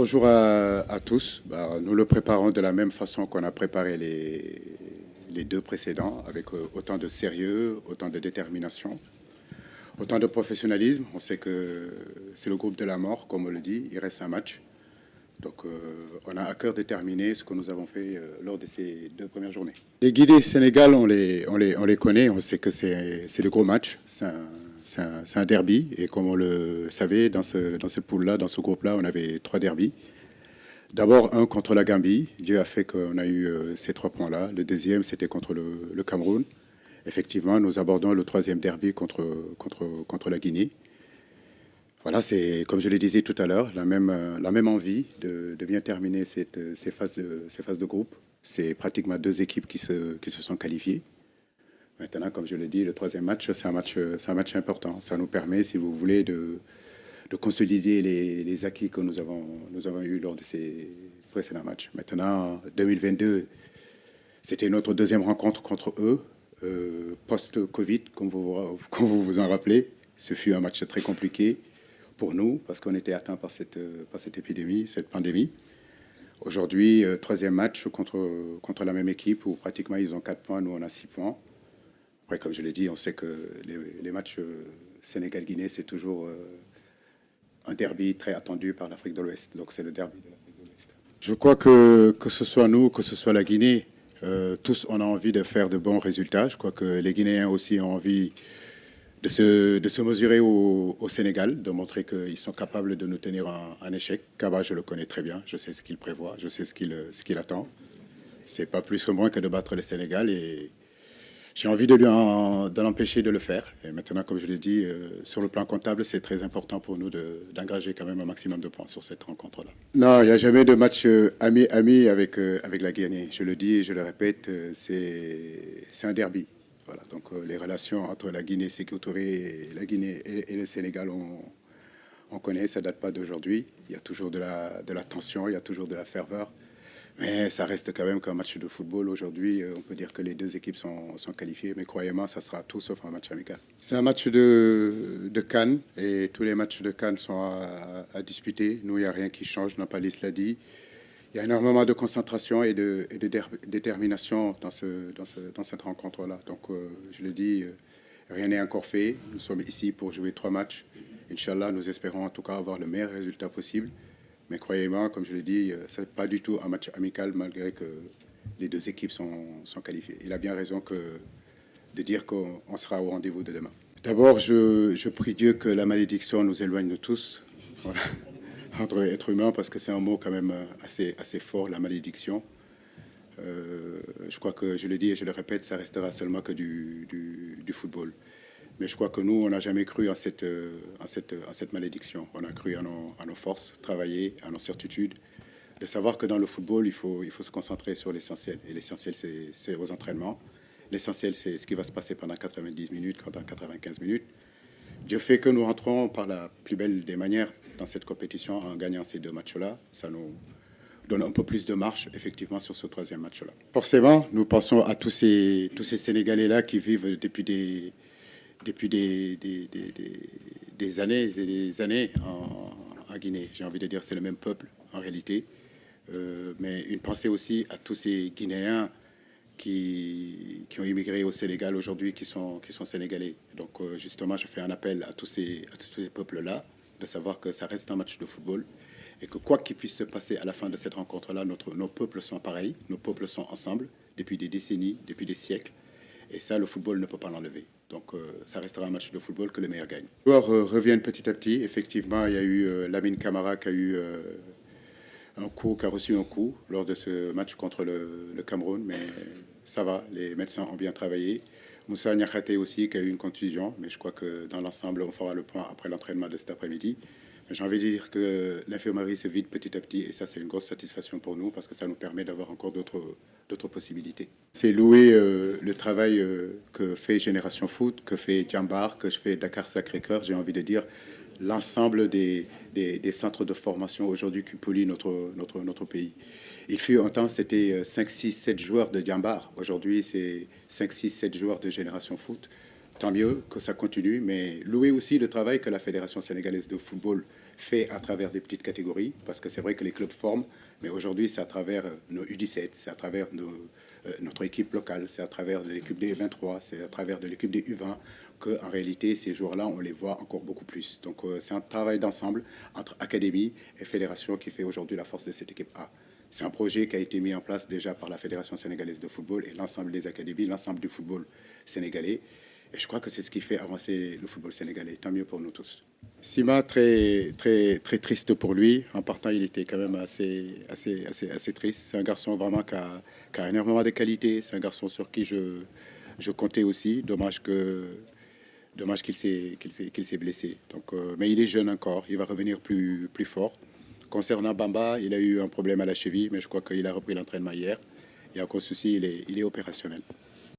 Bonjour à tous. Nous le préparons de la même façon qu'on a préparé les deux précédents, avec autant de sérieux, autant de détermination, autant de professionnalisme. On sait que c'est le groupe de la mort, comme on le dit. Il reste un match. Donc, on a à cœur de terminer ce que nous avons fait lors de ces deux premières journées. Les Guinée Sénégal, on les connaît. On sait que c'est le gros match. C'est un derby. Et comme on le savait, dans cette poule-là, dans ce groupe-là, on avait trois derbys. D'abord, un contre la Gambie. Dieu a fait qu'on a eu ces 3 points-là. Le deuxième, c'était contre le Cameroun. Effectivement, nous abordons le troisième derby contre la Guinée. Voilà, c'est, comme je le disais tout à l'heure, la même envie de bien terminer ces phases de groupe. C'est pratiquement deux équipes qui se sont qualifiées. Maintenant, comme je l'ai dit, le troisième match, c'est un match important. Ça nous permet, si vous voulez, de consolider les acquis que nous avons eus lors de ces précédents matchs. Maintenant, 2022, c'était notre deuxième rencontre contre eux, post-Covid, comme vous vous en rappelez. Ce fut un match très compliqué pour nous, parce qu'on était atteint par cette épidémie, cette pandémie. Aujourd'hui, troisième match contre la même équipe, où pratiquement ils ont 4 points, nous on a 6 points. Après, comme je l'ai dit, on sait que les matchs Sénégal-Guinée, c'est toujours un derby très attendu par l'Afrique de l'Ouest. Donc c'est le derby de l'Afrique de l'Ouest. Je crois que ce soit nous, que ce soit la Guinée, tous on a envie de faire de bons résultats. Je crois que les Guinéens aussi ont envie de se mesurer au Sénégal, de montrer qu'ils sont capables de nous tenir en échec. Kaba, je le connais très bien, je sais ce qu'il prévoit, je sais ce qu'il attend. C'est pas plus ou moins que de battre le Sénégal et j'ai envie de l'empêcher de le faire. Et maintenant, comme je l'ai dit, sur le plan comptable, c'est très important pour nous d'engager quand même un maximum de points sur cette rencontre-là. Non, il n'y a jamais de match ami avec la Guinée. Je le dis et je le répète, c'est un derby. Voilà, donc les relations entre la Guinée Sékou Touré et la Guinée et le Sénégal, on connaît, ça date pas d'aujourd'hui. Il y a toujours de la tension, il y a toujours de la ferveur. Mais ça reste quand même qu'un match de football. Aujourd'hui, on peut dire que les deux équipes sont qualifiées, mais croyez-moi, ça sera tout sauf un match amical. C'est un match de CAN et tous les matchs de CAN sont à disputer. Nous, il n'y a rien qui change, Nampalis l'a dit. Il y a énormément de concentration et de détermination dans cette rencontre-là. Donc, je le dis, rien n'est encore fait. Nous sommes ici pour jouer 3 matchs. Inch'Allah, nous espérons en tout cas avoir le meilleur résultat possible. Mais croyez-moi, comme je le dis, ce n'est pas du tout un match amical malgré que les deux équipes sont qualifiées. Il a bien raison de dire qu'on sera au rendez-vous de demain. D'abord, je prie Dieu que la malédiction nous éloigne de tous. Voilà. Entre êtres humains, parce que c'est un mot quand même assez fort, la malédiction. Je crois que, je le dis et je le répète, ça restera seulement que du football. Mais je crois que nous, on n'a jamais cru en cette malédiction. On a cru à nos forces, travailler, à nos certitudes, de savoir que dans le football, il faut se concentrer sur l'essentiel. Et l'essentiel, c'est aux entraînements. L'essentiel, c'est ce qui va se passer pendant 90 minutes, pendant 95 minutes. Dieu fait que nous rentrons par la plus belle des manières dans cette compétition en gagnant ces 2 matchs-là. Ça nous donne un peu plus de marche, effectivement, sur ce troisième match-là. Forcément, nous pensons à tous ces Sénégalais-là qui vivent depuis des années et des années en Guinée. J'ai envie de dire c'est le même peuple, en réalité. Mais une pensée aussi à tous ces Guinéens qui ont immigré au Sénégal aujourd'hui, qui sont sénégalais. Donc justement, je fais un appel à tous ces peuples-là, de savoir que ça reste un match de football et que quoi qu'il puisse se passer à la fin de cette rencontre-là, nos peuples sont pareils, nos peuples sont ensemble depuis des décennies, depuis des siècles. Et ça, le football ne peut pas l'enlever. Donc ça restera un match de football que le meilleur gagne. Les joueurs reviennent petit à petit. Effectivement, il y a eu Lamine Camara qui a eu qui a reçu un coup lors de ce match contre le Cameroun, mais ça va, les médecins ont bien travaillé. Moussa Niakhaté aussi qui a eu une contusion, mais je crois que dans l'ensemble, on fera le point après l'entraînement de cet après-midi. J'ai envie de dire que l'infirmerie se vide petit à petit et ça, c'est une grosse satisfaction pour nous parce que ça nous permet d'avoir encore d'autres possibilités. C'est louer le travail que fait Génération Foot, que fait Djambar, que fait Dakar Sacré-Cœur, j'ai envie de dire l'ensemble des centres de formation aujourd'hui qui polluent notre pays. Il fut un temps, c'était 5, 6, 7 joueurs de Djambar. Aujourd'hui, c'est 5, 6, 7 joueurs de Génération Foot. Tant mieux que ça continue, mais louer aussi le travail que la Fédération sénégalaise de football fait à travers des petites catégories, parce que c'est vrai que les clubs forment, mais aujourd'hui, c'est à travers nos U17, c'est à travers notre équipe locale, c'est à travers de l'équipe des 23, c'est à travers de l'équipe des U20 qu'en réalité, ces joueurs-là, on les voit encore beaucoup plus. Donc, c'est un travail d'ensemble entre académie et fédération qui fait aujourd'hui la force de cette équipe A. C'est un projet qui a été mis en place déjà par la Fédération sénégalaise de football et l'ensemble des académies, l'ensemble du football sénégalais. Et je crois que c'est ce qui fait avancer le football sénégalais. Tant mieux pour nous tous. Sima, très triste pour lui. En partant, il était quand même assez triste. C'est un garçon vraiment qui a énormément de qualités. C'est un garçon sur qui je comptais aussi. Dommage qu'il s'est blessé. Donc, mais il est jeune encore. Il va revenir plus fort. Concernant Bamba, il a eu un problème à la cheville, mais je crois qu'il a repris l'entraînement hier. Il n'y a aucun souci, il est opérationnel.